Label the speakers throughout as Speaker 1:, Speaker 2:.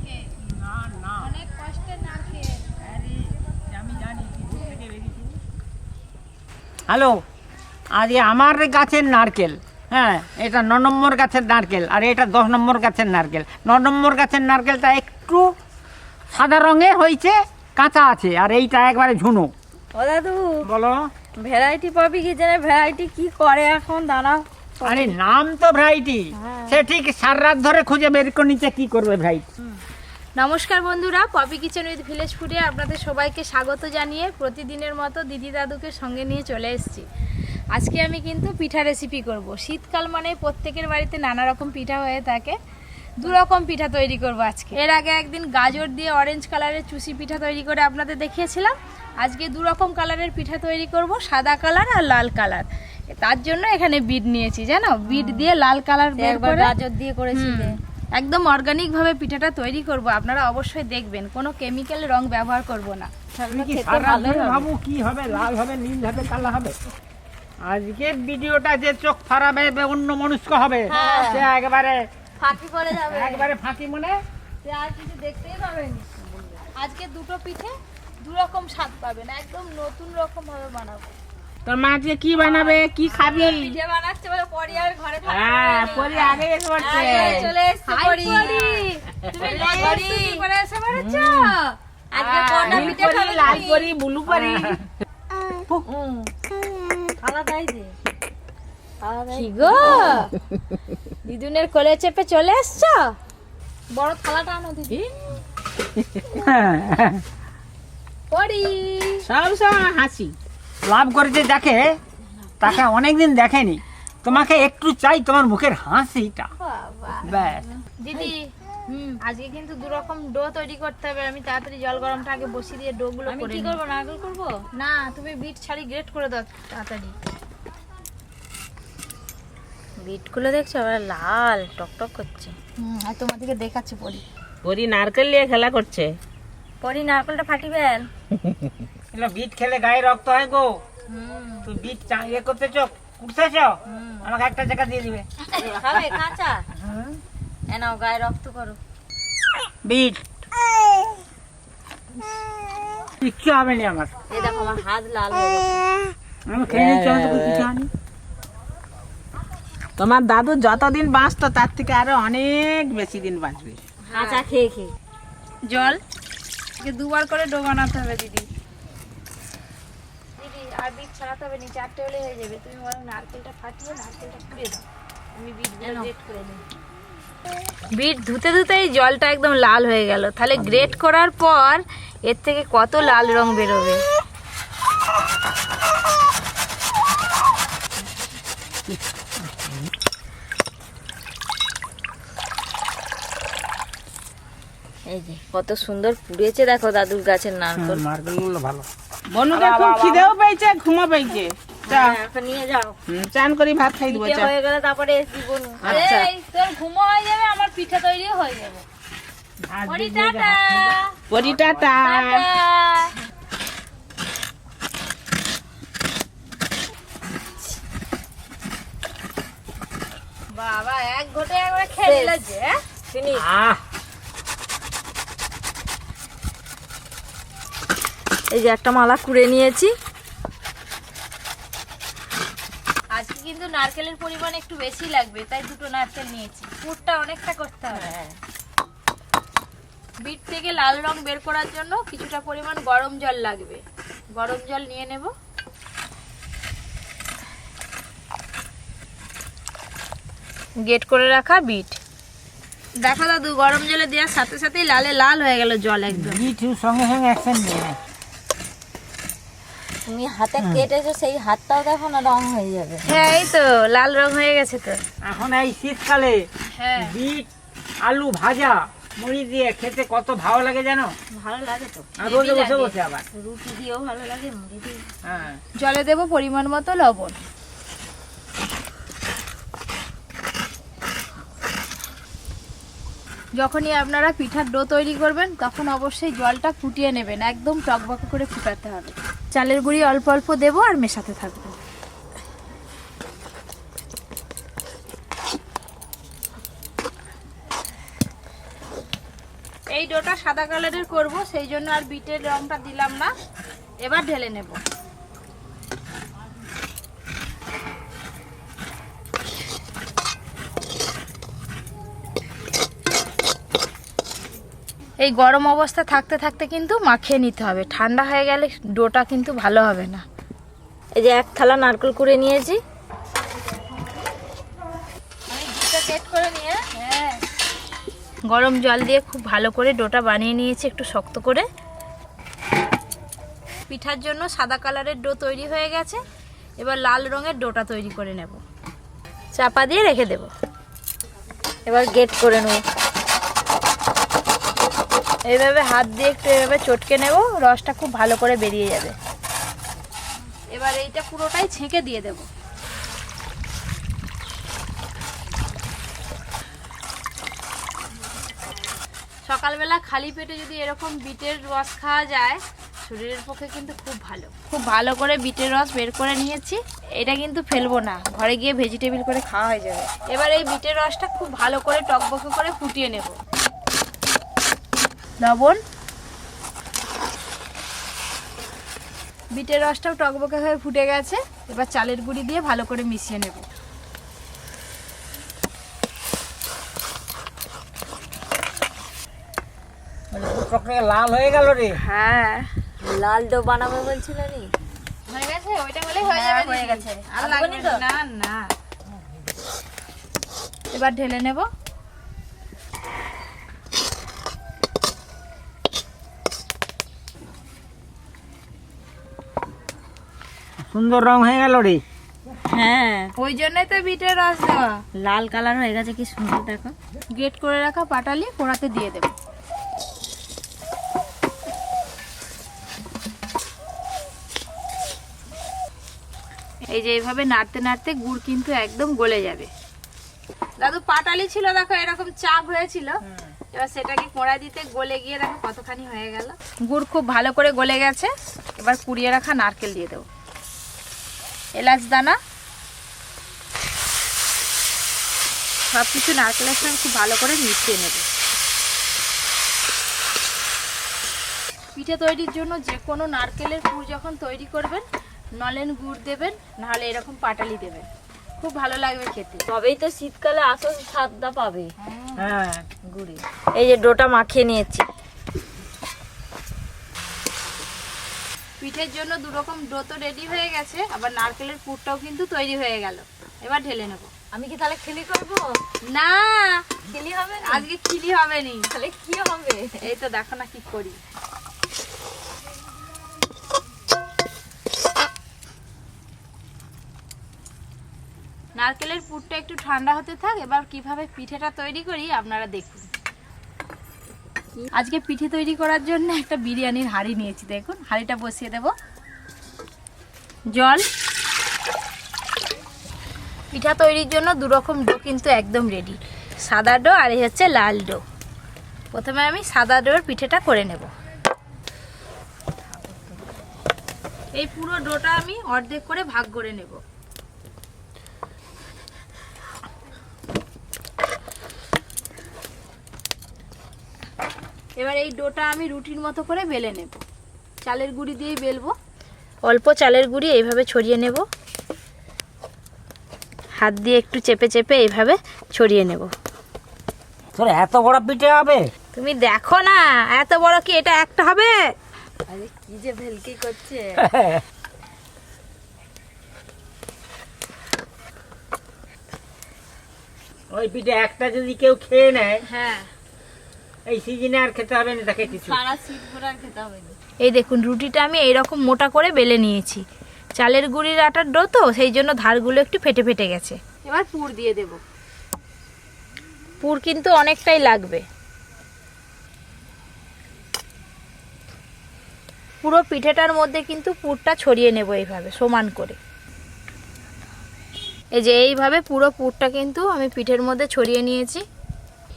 Speaker 1: থেকে,
Speaker 2: না না
Speaker 1: অনেক কষ্টের নারকেল।
Speaker 2: আরে আমি জানি কি দূর থেকে বেরিয়েছি। হ্যালো, আজ আমার গাছের নারকেল, হ্যাঁ এটা 9 নম্বর গাছের নারকেল, আর এটা 10 নম্বর গাছের নারকেল। 9 নম্বর গাছের নারকেলটা একটু সাদা রঙের হয়েছে, কাঁচা আছে, আর এইটা একবারে ঝুনো।
Speaker 1: ও দাদু,
Speaker 2: বলো।
Speaker 1: ভ্যারাইটি পপি কি জানে, ভ্যারাইটি কি করে এখন দাঁড়াও।
Speaker 2: আরে নাম তো ভ্যারাইটি, সে ঠিক সারা রাত ধরে খুঁজে বের করে নিচে কি করবে ভ্যারাইটি।
Speaker 1: নমস্কার বন্ধুরা, পপি কিচেন উইথ ভিলেজ ফুডে আপনাদের সবাইকে স্বাগত জানিয়ে প্রতিদিনের মতো দিদি দাদুকে সঙ্গে নিয়ে চলে এসেছি। আজকে আমি কিন্তু পিঠা রেসিপি করব। শীতকাল মানে প্রত্যেকের বাড়িতে নানা রকম পিঠা হয়ে থাকে, দু রকম পিঠা তৈরি করব আজকে। এর আগে একদিন গাজর দিয়ে অরেঞ্জ কালারের চুষি পিঠা তৈরি করে আপনাদের দেখিয়েছিলাম। আজকে দু রকম কালারের পিঠা তৈরি করব, সাদা কালার আর লাল কালার। তার জন্য এখানে বিট নিয়েছি, জানো, বিট দিয়ে লাল কালার বের করে গাজর দিয়ে করেছি। একদম অর্গানিক ভাবে পিঠাটা তৈরি করব, আপনারা অবশ্যই দেখবেন, কোনো কেমিক্যাল রং ব্যবহার করব না।
Speaker 2: তুমি কি সারা রাত ধরে ভাবো কি হবে, লাল হবে, নীল হবে, কালো হবে? আজকের ভিডিওটা যে চোখ ফারাবে, অন্য মনস্ক হবে, সে একেবারে
Speaker 1: ফাঁকি করে যাবে,
Speaker 2: একবারে ফাঁকি মনে,
Speaker 1: সে আর কিছু দেখতেই পাবেন। আজকে দুটো পিঠে দু রকম স্বাদ পাবেন, একদম নতুন রকম ভাবে বানাবো।
Speaker 2: তোর মা আজকে কি বানাবে, কি খাবি?
Speaker 1: পিঠে বানাচ্ছে বলে পরি আর ঘরে থাকবে।
Speaker 2: হ্যাঁ, পরি আগে এসে পড়ছে।
Speaker 1: চলে এসেছে পরি। তুমি পরি করে এসে পড়েছো। আজকে কোনটা পিঠে খাবে?
Speaker 2: লাল পরি, ব্লু পরি।
Speaker 1: আলাদাই দে। কি গো, দিদুনের কোলে চেপে চলে এসছো? বড় থালাটা আনো দিদি। পরি
Speaker 2: সব সময় হাসি লাভ করেছে, দেখে তাকে অনেকদিন দেখেনি। তোমাকে একটু চাই তোমার মুখের হাসিটা, ব্যাস।
Speaker 1: দিদি, আজকে কিন্তু দু রকম ডো তৈরি করতে হবে। আমি তাড়াতাড়ি জল গরমটা আগে বসিয়ে দিয়ে ডো গুলো করে। কি করব, নারকেল করব? না, তুমি বিট ছাড়ি গ্রেট করে দাও তাড়াতাড়ি। বিট গুলো দেখছো আবার লাল টকটক করছে। আর তোমাদেরকে দেখাচ্ছি পরি।
Speaker 3: পরি নারকেল নিয়ে খেলা করছে।
Speaker 1: পরি নারকেলটা ফাটিবেন।
Speaker 2: এগুলো বিট খেলে গায়ে রক্ত হয় গো। তুই বিট ইয়ে করতেছ, কুটতেছ, আমাকে একটা জায়গা দিয়ে দিবে।
Speaker 1: খাবে কাঁচা? নাও গায়ে রক্ত করো।
Speaker 2: বিট কিচ্ছু হবে না আমার।
Speaker 1: এই দেখো আমার হাত লাল হয়ে গেছে।
Speaker 2: আমি খেয়ে নিচ্ছি, আমি তো কিছু আনি।
Speaker 3: তোমার দাদু যতদিন বাঁচতো তার থেকে আরো অনেক বেশি দিন বাঁচবে।
Speaker 1: কাঁচা খেয়ে খেয়ে। জল দুবার করে ডো বানাতে হবে দিদি। দিদি আর বিট ছাড়াতে হবে, নিচে চারটে হলে হয়ে যাবে। তুমি বরং নারকেলটা ফাটিয়ে নারকেলটা পুড়ে দাও, আমি বিট গ্রেট করে দিই। বিট ধুতে ধুতেই জলটা একদম লাল হয়ে গেল। তাহলে গ্রেট করার পর এর থেকে কত লাল রং বেরোবে। এই যে কত সুন্দর পুড়েছে, দেখো দাদুর গাছের নারকেল।
Speaker 2: নারকেলগুলো ভালো।
Speaker 3: বনুকে খুব খিদেও পেয়েছে, ঘুমো পেয়েছে।
Speaker 1: এখন নিয়ে যাও,
Speaker 3: চান করে ভাত খাই দিব।
Speaker 1: পিঠে হয়ে গেলে তারপরে দিব।
Speaker 3: আচ্ছা।
Speaker 1: এই তোর ঘুমো হয়ে যাবে, আমার পিঠা তৈরিও হয়ে যাবে। পরি টাটা।
Speaker 3: পরি টাটা।
Speaker 1: বাবা এক ঘটে একবার খেয়ে নিলেছে। এই যে একটা মালা কুড়ে নিয়েছি। আজকে কিন্তু নারকেলের পরিমাণ একটু বেশি লাগবে, তাই দুটো নারকেল নিয়েছি। পুরটা অনেকটা করতে হবে। বিট থেকে লাল রং বের করার জন্য কিছুটা পরিমাণ গরম জল লাগবে। গরম জল নিয়ে নেব। গ্রেট করে রাখা বিট। দেখো দাদু, গরম জলে দেওয়ার সাথে সাথেই লালে লাল হয়ে গেল জল একদম।
Speaker 2: বিট সঙ্গে সঙ্গে অ্যাকশন নিয়ে নেয়।
Speaker 1: তুমি হাতে কেটেছো, সেই হাতটাও দেখো না রং হয়ে যাবে। হ্যাঁ, এই তো লাল রং হয়ে গেছে তো।
Speaker 2: এখন এই শীতকালে বিট আলু ভাজা মুড়ি দিয়ে খেতে কত ভালো লাগে জানো?
Speaker 1: ভালো লাগে তো,
Speaker 2: আর রোদে বসে বসে আবার
Speaker 1: রুটি দিয়েও ভালো লাগে, মুড়ি দিয়ে।
Speaker 2: হ্যাঁ।
Speaker 1: জলে দেব পরিমাণ মতো লবণ। যখনই আপনারা পিঠার ডো তৈরি করবেন তখন অবশ্যই জলটা ফুটিয়ে নেবেন, একদম টকবকে করে ফুটাতে হবে। চালের গুঁড়ি অল্প অল্প দেবো আর মেশাতে থাকবো। এই ডোটা সাদা কালারের করব, সেই জন্য আর বিটের রংটা দিলাম না। এবার ঢেলে নেব। এই গরম অবস্থা থাকতে থাকতে কিন্তু মাখিয়ে নিতে হবে, ঠান্ডা হয়ে গেলে ডোটা কিন্তু ভালো হবে না।
Speaker 4: এই যে 1 থালা নারকেল করে নিয়েছি।
Speaker 1: গরম জল দিয়ে খুব ভালো করে ডোটা বানিয়ে নিয়েছি, একটু শক্ত করে। পিঠার জন্য সাদা কালারের ডো তৈরি হয়ে গেছে। এবার লাল রঙের ডোটা তৈরি করে নেব, চাপা দিয়ে রেখে দেব।
Speaker 4: এবার গেট করে নেব।
Speaker 1: এইভাবে হাত দিয়ে একটু এভাবে চটকে নেব, রসটা খুব ভালো করে বেরিয়ে যাবে। এবার এইটা পুরোটাই ছেঁকে দিয়ে দেব। সকালবেলা খালি পেটে যদি এরকম বিটের রস খাওয়া যায় শরীরের পক্ষে কিন্তু খুব ভালো। খুব ভালো করে বিটের রস বের করে নিয়েছি, এটা কিন্তু ফেলবো না, ঘরে গিয়ে ভেজিটেবিল করে খাওয়া হয়ে যাবে। এবার এই বিটের রসটা খুব ভালো করে টকবকে করে ফুটিয়ে নেব। লবণ, বিটের রসটাও টকবকে হয়ে ফুটে গেছে। এবার চালের গুঁড়ি দিয়ে ভালো করে মিশিয়ে নেব।
Speaker 2: লাল হয়ে গেল রে।
Speaker 1: হ্যাঁ,
Speaker 4: লাল ডো বানাবো বলছিল নি?
Speaker 1: হয়ে গেছে, ওইটা বলেই হয়ে যাবে।
Speaker 4: হয়ে গেছে,
Speaker 1: আর লাগবে না। না, এবার ঢেলে নেব।
Speaker 2: সুন্দর রং হয়ে গেল রে।
Speaker 4: হ্যাঁ,
Speaker 1: ওই জন্যই তো বিটের রস দেওয়া।
Speaker 4: লাল কালার হয়ে গেছে, কি সুন্দর দেখো।
Speaker 1: গ্রেট করে রাখা পাটালি পোড়াতে দিয়ে দেব। এই যে এইভাবে নাড়তে নাড়তে গুড় কিন্তু একদম গলে যাবে। দাদু পাটালি ছিল দেখো এরকম চাপ হয়েছিল, এবার সেটাকে কোড়া দিতে গলে গিয়ে দেখো কতখানি হয়ে গেল। গুড় খুব ভালো করে গলে গেছে। এবার কুড়িয়ে রাখা নারকেল দিয়ে দেবো, এলাচ দানা, সব কিছু নারকেলের সঙ্গে খুব ভালো করে মিশিয়ে নেব। পিঠে তৈরির জন্য যে কোনো নারকেলের পুর যখন তৈরি করবেন নলেন গুড় দেবেন, নাহলে এরকম পাটালি দেবেন, খুব ভালো লাগবে খেতে।
Speaker 4: তবেই তো শীতকালে আসল স্বাদটা পাবে।
Speaker 2: হ্যাঁ,
Speaker 4: গুড়ি। এই যে ডোটা মাখিয়ে নিয়েছি।
Speaker 1: পিঠের জন্য দুরকম ডো তো রেডি হয়ে গেছে, আবার নারকেলের পুরটাও কিন্তু তৈরি হয়ে গেল। এবার ঢেলে নেব।
Speaker 4: আমি কি তাহলে খিলি করবো?
Speaker 1: না,
Speaker 4: খিলি হবে না?
Speaker 1: আজকে খিলি হবে নি।
Speaker 4: তাহলে কি হবে?
Speaker 1: এই তো দেখো না কি করি। নারকেলের পুরটা একটু ঠান্ডা হতে থাক। এবার কিভাবে পিঠেটা তৈরি করি আপনারা দেখুন। আজকে পিঠে তৈরি করার জন্য একটা বিরিয়ানির হাঁড়ি নিয়েছি। দেখুন, হাঁড়িটা বসিয়ে দেব। জল, পিঠা তৈরির জন্য দুরকম ডো কিন্তু একদম রেডি, সাদা ডো আর এই হচ্ছে লাল ডো। প্রথমে আমি সাদা ডোর পিঠেটা করে নেব। এই পুরো ডোটা আমি অর্ধেক করে ভাগ করে নেব। এবার এই ডোটা আমি রুটির মতো করে বেলে নেব। চালের গুঁড়ি দিয়েই বেলবো। অল্প চালের গুঁড়ি এইভাবে ছড়িয়ে নেব, হাত দিয়ে একটু চেপে চেপে এইভাবে ছড়িয়ে নেব।
Speaker 2: তোর এত বড় পিঠে হবে?
Speaker 1: তুমি দেখো না, এত বড় কি এটা একটা হবে?
Speaker 4: আরে কি যে ভেলকি করছে।
Speaker 2: ওই পিঠে একটা যদি কেউ খেয়ে নেয়,
Speaker 1: হ্যাঁ,
Speaker 2: এই সিজনে আর খেতে হবে না তাকে কিছু।
Speaker 4: সারা শীত ভরে আর খেতে হবে না।
Speaker 1: এই দেখুন রুটিটা আমি এইরকম মোটা করে বেলে নিয়েছি। চালের গুঁড়ির আটার ডো তো, সেই জন্য ধারগুলো একটু ফেটে ফেটে গেছে। এবার পুর দিয়ে দেব। পুর কিন্তু অনেকটাই লাগবে। পুরো পিঠেটার মধ্যে কিন্তু পুরটা ছড়িয়ে নেব এইভাবে সমান করে। এই যে এইভাবে পুরো পুরটা কিন্তু আমি পিঠের মধ্যে ছড়িয়ে নিয়েছি।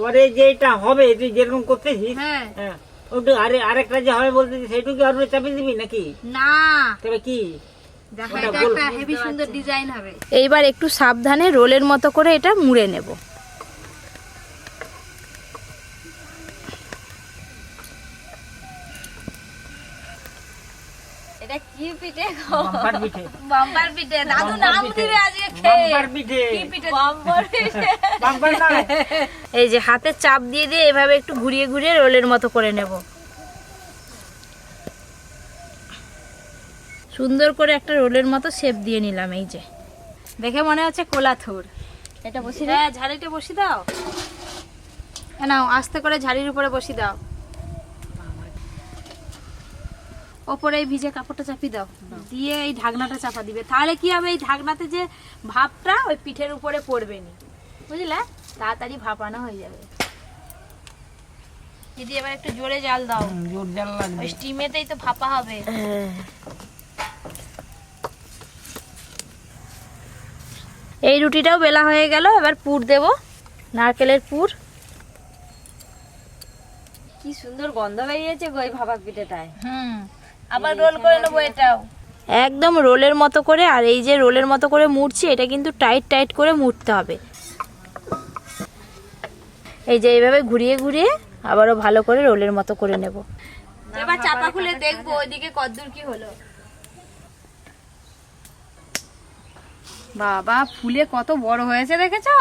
Speaker 2: পরে যেটা হবে তুই যেরকম করতেছিস,
Speaker 1: হ্যাঁ,
Speaker 2: হ্যাঁ, ওটা আরেকটা যে হবে বলতেছিস সেটুকু আর চাপিয়ে দিবি নাকি?
Speaker 1: না,
Speaker 2: তবে কি
Speaker 1: দেখো
Speaker 2: ওটা
Speaker 1: এটা
Speaker 2: গোল।
Speaker 1: একটা হেভি সুন্দর ডিজাইন হবে। এইবার একটু সাবধানে রোলের মতো করে এটা মুড়ে নেব।
Speaker 4: এটা কি পিঠে
Speaker 2: বাম্পার পিঠে।
Speaker 1: বাম্পার পিঠে দাদু
Speaker 2: বাম্পার
Speaker 1: নাম
Speaker 2: পিঠে।
Speaker 1: দিবে আজকে খেয়ে
Speaker 2: বাম্পার পিঠে।
Speaker 1: কি পিঠে
Speaker 4: বাম্পার পিঠে
Speaker 2: বাম্পার নয়।
Speaker 1: এই যে হাতে চাপ দিয়ে দিয়ে এভাবে একটু ঘুরিয়ে ঘুরিয়ে রোলের মতো করে নেব। সুন্দর করে একটা রোলের মতো শেপ দিয়ে নিলাম। এই যে দেখে মনে হচ্ছে কোলাথুর।
Speaker 4: এটা বসি
Speaker 1: হ্যাঁ ঝাড়িটা বসিয়ে দাও। নাও আস্তে করে ঝাড়ির উপরে বসিয়ে দাও। ওপরে এই ভিজে কাপড়টা চাপিয়ে দাও, দিয়ে এই ঢাকনাটা চাপা দিবে। তাহলে কি হবে, এই ঢাকনাতে যে ভাপটা ওই পিঠের উপরে পড়বে না, বুঝলে, তাড়াতাড়ি ভাপানো হয়ে যাবে। দিদি এবার একটু জোরে জাল দাও,
Speaker 2: জোর জাল লাগবে।
Speaker 1: ওই স্টিমেতেই তো ভাপা হবে। এই রুটিটাও বেলা হয়ে গেল, এবার পুর দেব, নারকেলের পুর।
Speaker 4: কি সুন্দর গন্ধ বেরিয়েছে গো এই ভাপা পিঠেটায়।
Speaker 1: আবার রোল করে নেবো এটাও একদম রোলের মতো করে। আর এই যে রোলের মতো করে মুড়ছি, এটা কিন্তু টাইট টাইট করে মুড়তে হবে। এই যে এইভাবে ঘুরিয়ে ঘুরিয়ে আবারও ভালো করে রোলের মতো করে নেব। এবার চাপা খুলে দেখবো ওইদিকে কতদূর কি হলো। বাবা ফুলে কত বড় হয়েছে দেখেছো?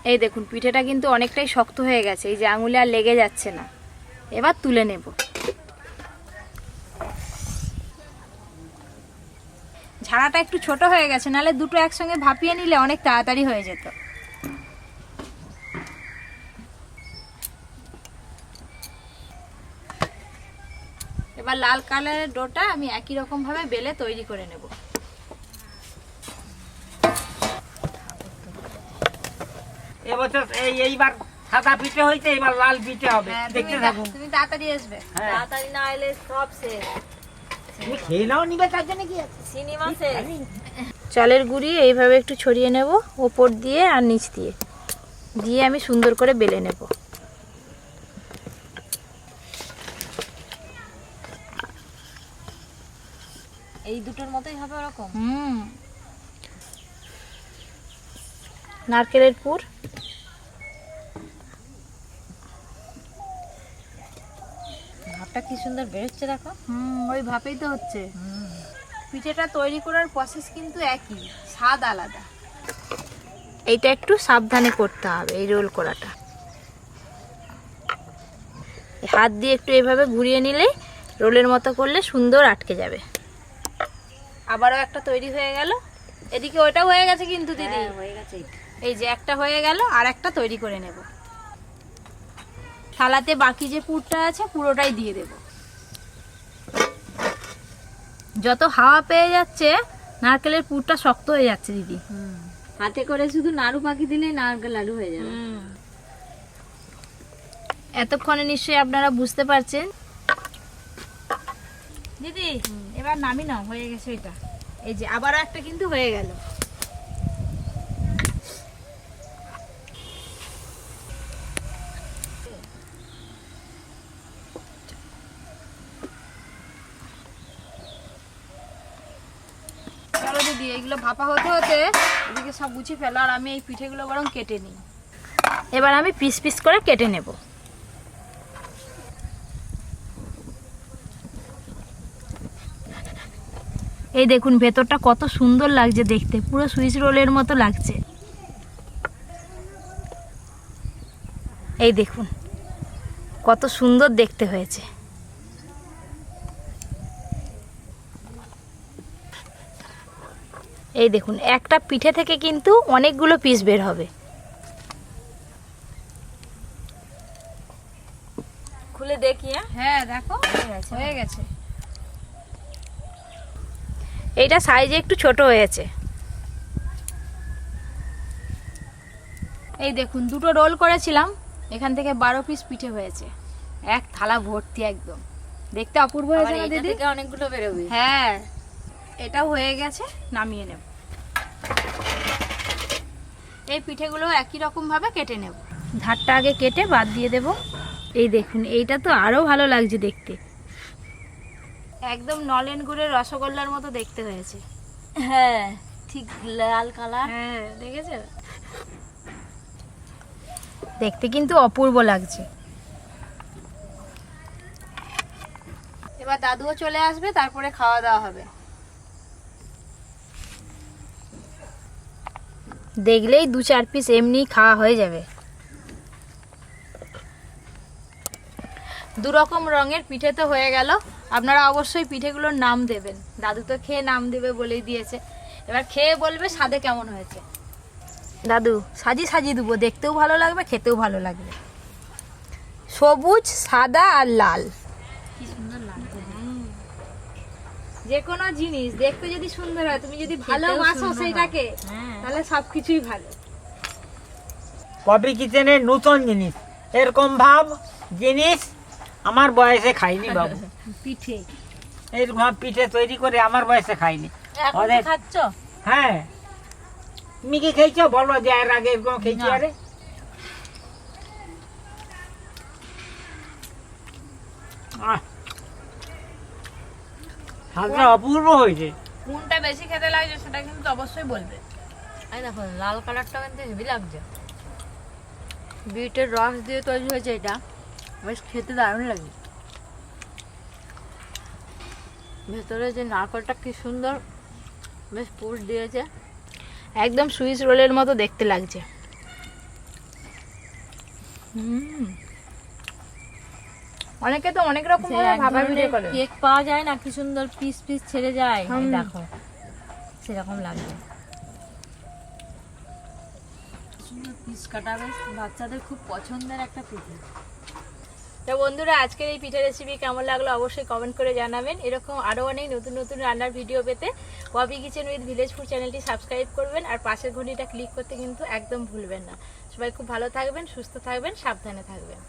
Speaker 1: এই দেখুন পিঠেটা কিন্তু অনেকটাই শক্ত হয়ে গেছে, এই যে আঙুলে আর লেগে যাচ্ছে না। এবার তুলে নেব। ঝাড়াটা একটু ছোট হয়ে গেছে, নাহলে দুটো একসঙ্গে ভাপিয়ে নিলে অনেক তাড়াতাড়ি হয়ে যেত। এবার লাল কালারের ডোটা আমি একই রকম ভাবে বেলে তৈরি করে নেব।
Speaker 2: এবছর এইবার সাদা পিঠে হয়েছে, এবার লাল পিঠে হবে। দেখতে থাকুন।
Speaker 1: তুমি তাড়াতাড়ি আসবে।
Speaker 2: হ্যাঁ।
Speaker 4: তাড়াতাড়ি না এলে সব শেষ।
Speaker 2: তুমি খেয়ে নাও, নিবে তার জন্য কি আছে?
Speaker 4: সিনেমা শেষ।
Speaker 1: চালের গুঁড়ি এইভাবে একটু ছড়িয়ে নেব ওপর দিয়ে আর নিচ দিয়ে, দিয়ে আমি সুন্দর করে বেলে নেব।
Speaker 4: এই দুটোর মতোই হবে ওরকম।
Speaker 1: নারকেলের পুর,
Speaker 4: ভাবটা কি সুন্দর বেরোচ্ছে দেখো।
Speaker 1: ওই ভাবেই তো হচ্ছে। পিঠেটা তৈরি করার প্রসেস কিন্তু একই, স্বাদ আলাদা। এইটা একটু সাবধানে করতে হবে, এই রোল করাটা। হাত দিয়ে একটু এইভাবে ঘুরিয়ে নিলে রোলের মতো করলে সুন্দর আটকে যাবে। আবারও একটা তৈরি হয়ে গেল। এদিকে ওটাও হয়ে গেছে কিন্তু দিদি।
Speaker 4: হয়ে গেছে।
Speaker 1: এই যে একটা হয়ে গেল, আর একটা তৈরি করে নেব। থালাতে বাকি যে পুরটা আছে পুরোটাই দিয়ে দেব। যত হাওয়া পেয়ে যাচ্ছে নারকেলের পুরটা শক্ত হয়ে যাচ্ছে দিদি।
Speaker 4: হাতে করে শুধু নাড়ু পাকি দিলেই নারকেল লাডু হয়ে যাবে।
Speaker 1: এতক্ষণে নিশ্চয়ই আপনারা বুঝতে পারছেন। দিদি এবার নামি নাও, হয়ে গেছে এটা। এই যে আবারও একটা কিন্তু হয়ে গেল। চলো দিদি, এইগুলো ভাপা হতে হতে এদিকে সব গুছিয়ে ফেলো, আর আমি এই পিঠেগুলো বরং কেটে নিই। এবার আমি পিস পিস করে কেটে নেব। এই দেখুন ভেতরটা কত সুন্দর লাগছে দেখতে, পুরো সুইস রোলের মতো লাগছে। এই দেখুন কত সুন্দর দেখতে হয়েছে। এই দেখুন একটা পিঠে থেকে কিন্তু অনেকগুলো পিস বের হবে।
Speaker 4: খুলে দেখি।
Speaker 1: হ্যাঁ দেখো হয়ে গেছে। এইটা সাইজে একটু ছোট হয়েছে। এই দেখুন দুটো রোল করেছিলাম, এখান থেকে 12 পিস পিঠে হয়েছে, এক থালা ভর্তি একদম। দেখতে অপূর্ব হয়েছে না দিদি?
Speaker 4: থেকে অনেকগুলো বেরোবে।
Speaker 1: হ্যাঁ এটাও হয়ে গেছে, নামিয়ে নেব। এই পিঠেগুলো একই রকম ভাবে কেটে নেব। ধারটা আগে কেটে বাদ দিয়ে দেব। এই দেখুন এইটা তো আরো ভালো লাগছে দেখতে, একদম নলেন গুড়ের রসগোল্লার মতো দেখতে হয়েছে।
Speaker 4: হ্যাঁ ঠিক লাল কালার।
Speaker 1: হ্যাঁ দেখেছো, দেখতে কিন্তু অপূর্ব লাগছে। এবার দাদুও চলে আসবে, তারপরে খাওয়া দাওয়া হবে। দেখলেই 2-4 পিস এমনি খাওয়া হয়ে যাবে। 2 রকম রঙের পিঠে তো হয়ে গেল। আপনারা অবশ্যই পিঠেগুলোর নাম দেবেন, দাদু তো খেয়ে নাম দেবে বলেই দিয়েছে। এবার খেয়ে বলবে স্বাদে কেমন হয়েছে। দাদু সাজিয়ে দেবো, দেখতেও ভালো লাগবে, খেতেও ভালো লাগবে। সবুজ, সাদা আর লাল,
Speaker 4: কি সুন্দর লাগছে।
Speaker 1: যে কোনো জিনিস দেখতে যদি সুন্দর হয়, তুমি যদি
Speaker 4: খেতেও
Speaker 1: ভালোবাসো
Speaker 4: সুন্দর
Speaker 1: সেইটাকে,
Speaker 4: হ্যাঁ।
Speaker 1: তাহলে সবকিছুই ভালো।
Speaker 2: পপি কিচেনের নতুন জিনিস, এরকম ভাব জিনিস আমার বয়সে খাইনি বাবু।
Speaker 1: পিঠে
Speaker 2: এরকম পিঠে তৈরি করে আমার বয়সে খাইনি।
Speaker 1: এখন
Speaker 2: ওদের-
Speaker 1: খাচ্ছ?
Speaker 2: হ্যাঁ, তুমি কি খেয়েছো বলো, যে এর আগে এরকম খেয়েছি?
Speaker 1: না।
Speaker 2: আরে আহ, স্বাদটা অপূর্ব হয়েছে।
Speaker 1: কোনটা বেশি খেতে লাগছে সেটা কিন্তু অবশ্যই বলবে।
Speaker 4: এই দেখো লাল কালারটা কিন্তু হেভি লাগছে। বিটের রস দিয়ে তৈরি হয়েছে এটা, বেশ খেতে দারুণ লাগে। ভেতরে যে নারকেলটা কি সুন্দর, বেশ পুর দিয়েছে।
Speaker 1: একদম সুইস রোলের মতো দেখতে লাগছে। অনেকে তো অনেক রকম
Speaker 4: যে এক
Speaker 1: ভাপা পিঠে
Speaker 4: ধরনের
Speaker 1: করে।
Speaker 4: কেক পাওয়া যায় না, কি সুন্দর পিস পিস ছেড়ে যায়, এই
Speaker 1: হুম।
Speaker 4: দেখো সেরকম লাগছে। সুন্দর পিস কাটা, বেশ বাচ্চাদের খুব পছন্দের একটা পিঠে।
Speaker 1: তো বন্ধুরা, আজকের এই পিঠা রেসিপি কেমন লাগলো অবশ্যই কমেন্ট করে জানাবেন। এরকম আরও অনেক নতুন নতুন রান্নার ভিডিও পেতে Poppy kitchen with village food চ্যানেলটি সাবস্ক্রাইব করবেন, আর পাশের ঘন্টিটা ক্লিক করতে কিন্তু একদম ভুলবেন না। সবাই খুব ভালো থাকবেন, সুস্থ থাকবেন, সাবধানে থাকবেন।